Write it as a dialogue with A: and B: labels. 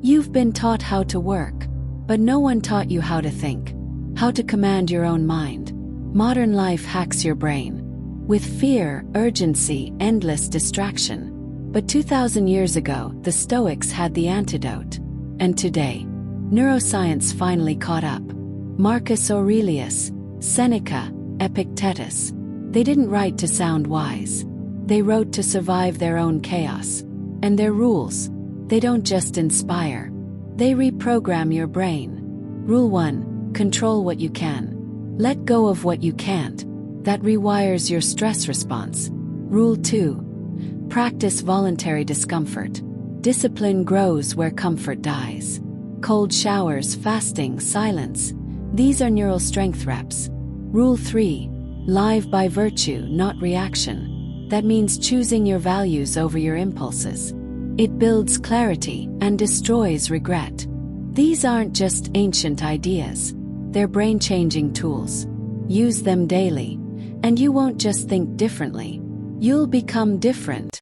A: You've been taught how to work, but no one taught you how to think, how to command your own mind. Modern life hacks your brain with fear, urgency, endless distraction. But 2,000 years ago, the Stoics had the antidote. And today, neuroscience finally caught up. Marcus Aurelius, Seneca, Epictetus. They didn't write to sound wise. They wrote to survive their own chaos. And their rules, they don't just inspire. They reprogram your brain. Rule 1, control what you can. Let go of what you can't. That rewires your stress response. Rule 2, practice voluntary discomfort. Discipline grows where comfort dies. Cold showers, fasting, silence. These are neural strength reps. Rule 3, live by virtue, not reaction. That means choosing your values over your impulses. It builds clarity and destroys regret. These aren't just ancient ideas. They're brain-changing tools. Use them daily, and you won't just think differently. You'll become different.